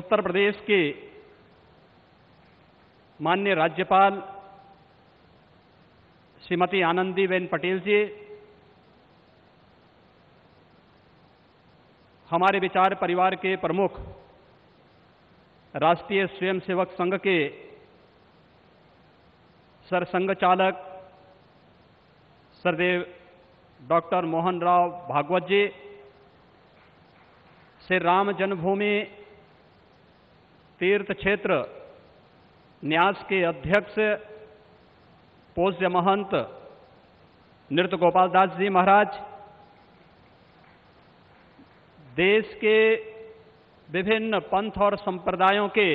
उत्तर प्रदेश के माननीय राज्यपाल श्रीमती आनंदीबेन पटेल जी, हमारे विचार परिवार के प्रमुख राष्ट्रीय स्वयंसेवक संघ के सरसंघ चालक सरदेव डॉक्टर मोहन राव भागवत जी, श्री राम जन्मभूमि तीर्थ क्षेत्र न्यास के अध्यक्ष पूज्य महंत नृत्य गोपाल दास जी महाराज, देश के विभिन्न पंथ और संप्रदायों के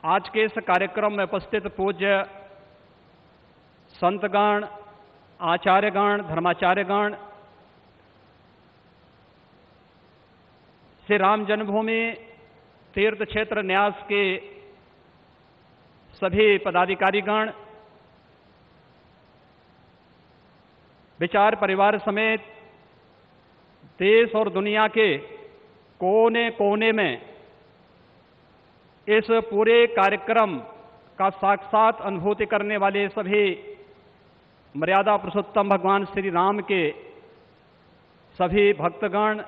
आज के इस कार्यक्रम में उपस्थित पूज्य संतगण, आचार्यगण, धर्माचार्यगण, श्री राम जन्मभूमि तीर्थ क्षेत्र न्यास के सभी पदाधिकारीगण, विचार परिवार समेत देश और दुनिया के कोने कोने में इस पूरे कार्यक्रम का साक्षात अनुभूति करने वाले सभी मर्यादा पुरुषोत्तम भगवान श्री राम के सभी भक्तगण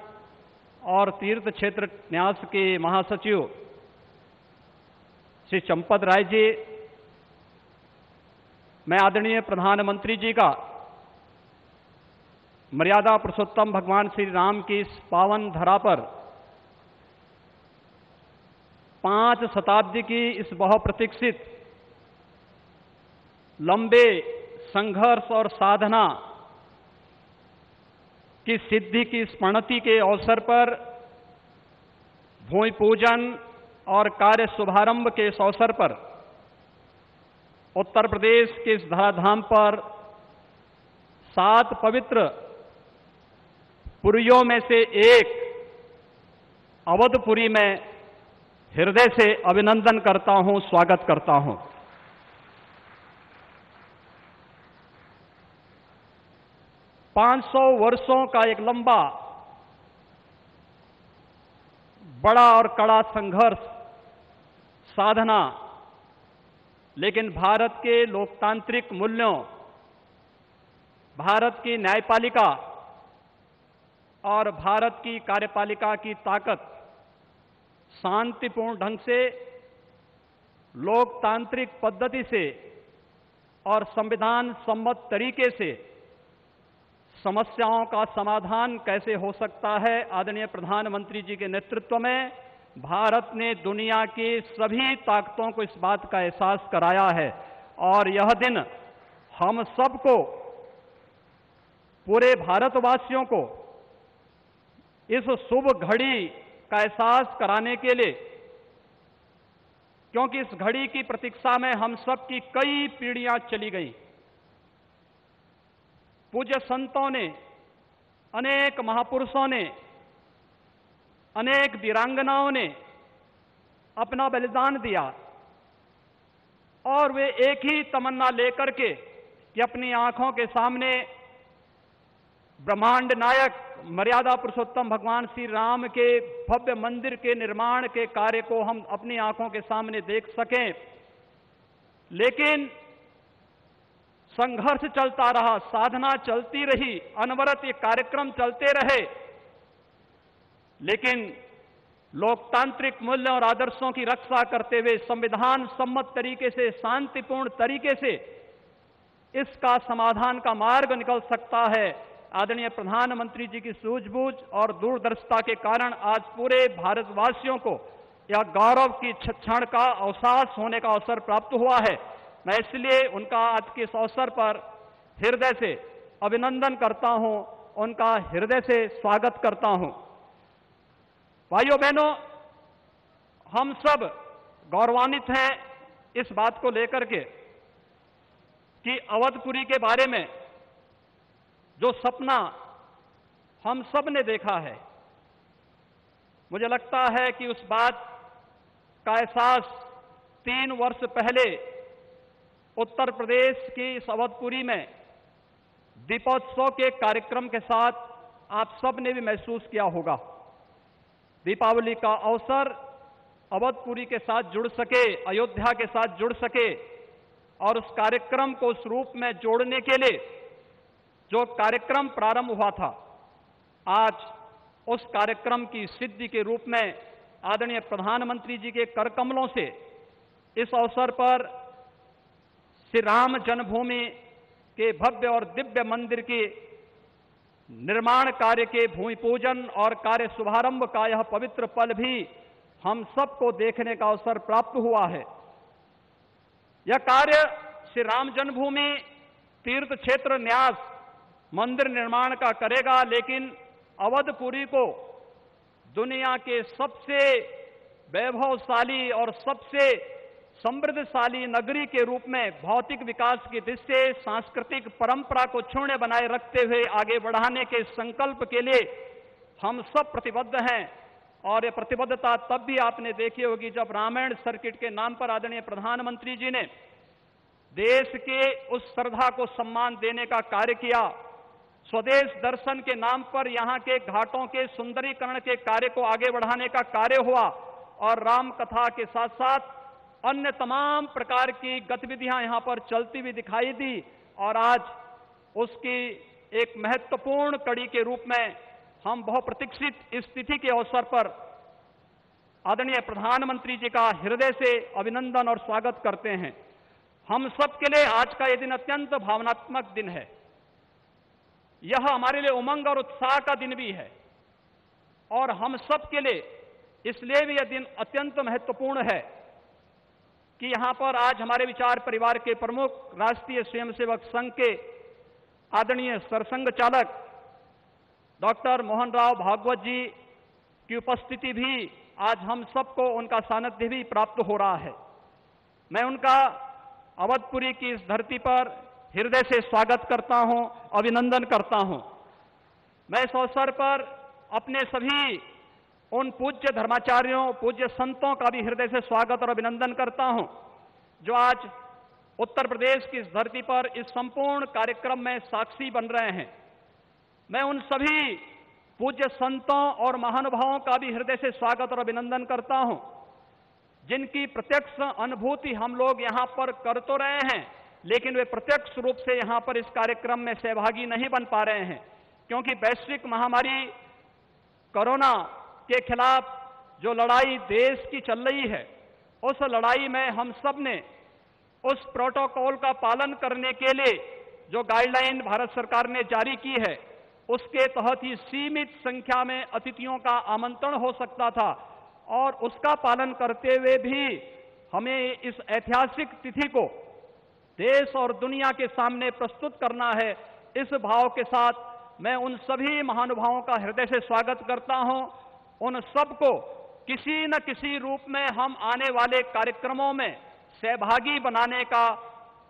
और तीर्थ क्षेत्र न्यास के महासचिव श्री चंपत राय जी, मैं आदरणीय प्रधानमंत्री जी का मर्यादा पुरुषोत्तम भगवान श्री राम की इस पावन धरा पर 5 शताब्दी की इस बहुप्रतीक्षित लंबे संघर्ष और साधना की सिद्धि की स्मृति के अवसर पर भूमि पूजन और कार्य शुभारंभ के इस अवसर पर उत्तर प्रदेश के इस धराधाम पर 7 पवित्र पुरियों में से एक अवधपुरी में हृदय से अभिनंदन करता हूं, स्वागत करता हूं। पांच 500 वर्षों का एक लंबा बड़ा और कड़ा संघर्ष, साधना, लेकिन भारत के लोकतांत्रिक मूल्यों, भारत की न्यायपालिका और भारत की कार्यपालिका की ताकत शांतिपूर्ण ढंग से, लोकतांत्रिक पद्धति से और संविधान सम्मत तरीके से समस्याओं का समाधान कैसे हो सकता है। आदरणीय प्रधानमंत्री जी के नेतृत्व में भारत ने दुनिया की सभी ताकतों को इस बात का एहसास कराया है और यह दिन हम सबको, पूरे भारतवासियों को इस शुभ घड़ी का एहसास कराने के लिए, क्योंकि इस घड़ी की प्रतीक्षा में हम सब की कई पीढ़ियां चली गई। पूज्य संतों ने, अनेक महापुरुषों ने, अनेक वीरांगनाओं ने अपना बलिदान दिया और वे एक ही तमन्ना लेकर के कि अपनी आंखों के सामने ब्रह्मांड नायक मर्यादा पुरुषोत्तम भगवान श्री राम के भव्य मंदिर के निर्माण के कार्य को हम अपनी आंखों के सामने देख सकें। लेकिन संघर्ष चलता रहा, साधना चलती रही, अनवरत ये कार्यक्रम चलते रहे, लेकिन लोकतांत्रिक मूल्यों और आदर्शों की रक्षा करते हुए संविधान सम्मत तरीके से, शांतिपूर्ण तरीके से इसका समाधान का मार्ग निकल सकता है। आदरणीय प्रधानमंत्री जी की सूझबूझ और दूरदर्शिता के कारण आज पूरे भारतवासियों को यह गौरव की क्षण का अवकाश होने का अवसर प्राप्त हुआ है। मैं इसलिए उनका आज के इस अवसर पर हृदय से अभिनंदन करता हूं, उनका हृदय से स्वागत करता हूं। भाइयों बहनों, हम सब गौरवान्वित हैं इस बात को लेकर के कि अवधपुरी के बारे में जो सपना हम सब ने देखा है, मुझे लगता है कि उस बात का एहसास 3 वर्ष पहले उत्तर प्रदेश की इस अवधपुरी में दीपोत्सव के कार्यक्रम के साथ आप सब ने भी महसूस किया होगा। दीपावली का अवसर अवधपुरी के साथ जुड़ सके, अयोध्या के साथ जुड़ सके और उस कार्यक्रम को उस रूप में जोड़ने के लिए जो कार्यक्रम प्रारंभ हुआ था, आज उस कार्यक्रम की सिद्धि के रूप में आदरणीय प्रधानमंत्री जी के कर कमलों से इस अवसर पर श्री राम जन्मभूमि के भव्य और दिव्य मंदिर के निर्माण कार्य के भूमि पूजन और कार्य शुभारंभ का यह पवित्र पल भी हम सबको देखने का अवसर प्राप्त हुआ है। यह कार्य श्री राम जन्मभूमि तीर्थ क्षेत्र न्यास मंदिर निर्माण का करेगा, लेकिन अवधपुरी को दुनिया के सबसे वैभवशाली और सबसे समृद्धशाली नगरी के रूप में भौतिक विकास की दृष्टि से सांस्कृतिक परंपरा को क्षुण्ण बनाए रखते हुए आगे बढ़ाने के संकल्प के लिए हम सब प्रतिबद्ध हैं। और यह प्रतिबद्धता तब भी आपने देखी होगी जब रामायण सर्किट के नाम पर आदरणीय प्रधानमंत्री जी ने देश के उस श्रद्धा को सम्मान देने का कार्य किया। स्वदेश दर्शन के नाम पर यहां के घाटों के सुंदरीकरण के कार्य को आगे बढ़ाने का कार्य हुआ और राम कथा के साथ साथ अन्य तमाम प्रकार की गतिविधियां यहां पर चलती हुई दिखाई दी और आज उसकी एक महत्वपूर्ण कड़ी के रूप में हम बहुप्रतीक्षित इस तिथि के अवसर पर आदरणीय प्रधानमंत्री जी का हृदय से अभिनंदन और स्वागत करते हैं। हम सबके लिए आज का यह दिन अत्यंत भावनात्मक दिन है। यह हमारे लिए उमंग और उत्साह का दिन भी है और हम सबके लिए इसलिए भी यह दिन अत्यंत महत्वपूर्ण है कि यहां पर आज हमारे विचार परिवार के प्रमुख राष्ट्रीय स्वयंसेवक संघ के आदरणीय सरसंघ चालक डॉक्टर मोहन राव भागवत जी की उपस्थिति भी आज हम सबको उनका सानिध्य भी प्राप्त हो रहा है। मैं उनका अवधपुरी की इस धरती पर हृदय से स्वागत करता हूं, अभिनंदन करता हूं। मैं इस अवसर पर अपने सभी उन पूज्य धर्माचार्यों, पूज्य संतों का भी हृदय से स्वागत और अभिनंदन करता हूं जो आज उत्तर प्रदेश की इस धरती पर इस संपूर्ण कार्यक्रम में साक्षी बन रहे हैं। मैं उन सभी पूज्य संतों और महानुभावों का भी हृदय से स्वागत और अभिनंदन करता हूं जिनकी प्रत्यक्ष अनुभूति हम लोग यहां पर कर तो रहे हैं, लेकिन वे प्रत्यक्ष रूप से यहां पर इस कार्यक्रम में सहभागी नहीं बन पा रहे हैं क्योंकि वैश्विक महामारी कोरोना के खिलाफ जो लड़ाई देश की चल रही है, उस लड़ाई में हम सब ने उस प्रोटोकॉल का पालन करने के लिए जो गाइडलाइन भारत सरकार ने जारी की है, उसके तहत ही सीमित संख्या में अतिथियों का आमंत्रण हो सकता था और उसका पालन करते हुए भी हमें इस ऐतिहासिक तिथि को देश और दुनिया के सामने प्रस्तुत करना है। इस भाव के साथ मैं उन सभी महानुभावों का हृदय से स्वागत करता हूं। उन सबको किसी न किसी रूप में हम आने वाले कार्यक्रमों में सहभागी बनाने का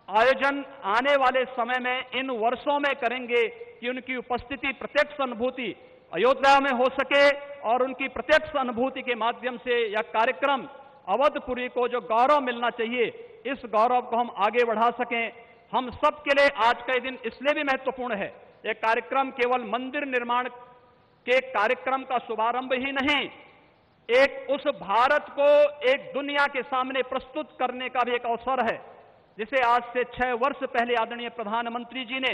आयोजन आने वाले समय में इन वर्षों में करेंगे कि उनकी उपस्थिति प्रत्यक्ष अनुभूति अयोध्या में हो सके और उनकी प्रत्यक्ष अनुभूति के माध्यम से यह कार्यक्रम अवधपुरी को जो गौरव मिलना चाहिए, इस गौरव को हम आगे बढ़ा सकें। हम सबके लिए आज का दिन इसलिए भी महत्वपूर्ण है। यह कार्यक्रम केवल मंदिर निर्माण के कार्यक्रम का शुभारंभ ही नहीं, एक उस भारत को एक दुनिया के सामने प्रस्तुत करने का भी एक अवसर है जिसे आज से 6 वर्ष पहले आदरणीय प्रधानमंत्री जी ने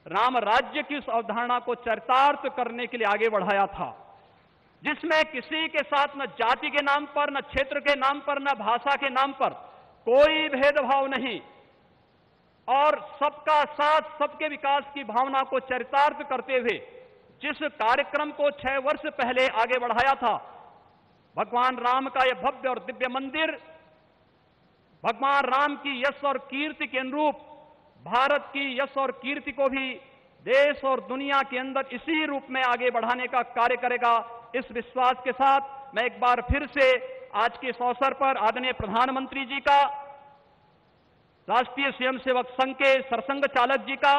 राम राज्य की उस अवधारणा को चरितार्थ करने के लिए आगे बढ़ाया था, जिसमें किसी के साथ न जाति के नाम पर, न क्षेत्र के नाम पर, न भाषा के नाम पर कोई भेदभाव नहीं और सबका साथ सबके विकास की भावना को चरितार्थ करते हुए जिस कार्यक्रम को 6 वर्ष पहले आगे बढ़ाया था, भगवान राम का यह भव्य और दिव्य मंदिर भगवान राम की यश और कीर्ति के अनुरूप भारत की यश और कीर्ति को भी देश और दुनिया के अंदर इसी रूप में आगे बढ़ाने का कार्य करेगा। इस विश्वास के साथ मैं एक बार फिर से आज के इस अवसर पर आदरणीय प्रधानमंत्री जी का, राष्ट्रीय स्वयंसेवक संघ के सरसंघ चालक जी का,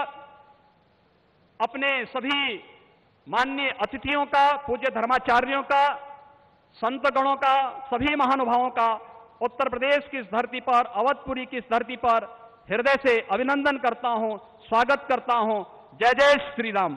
अपने सभी माननीय अतिथियों का, पूज्य धर्माचार्यों का, संतगणों का, सभी महानुभावों का उत्तर प्रदेश की इस धरती पर, अवधपुरी की इस धरती पर हृदय से अभिनंदन करता हूं, स्वागत करता हूं। जय जय श्री राम।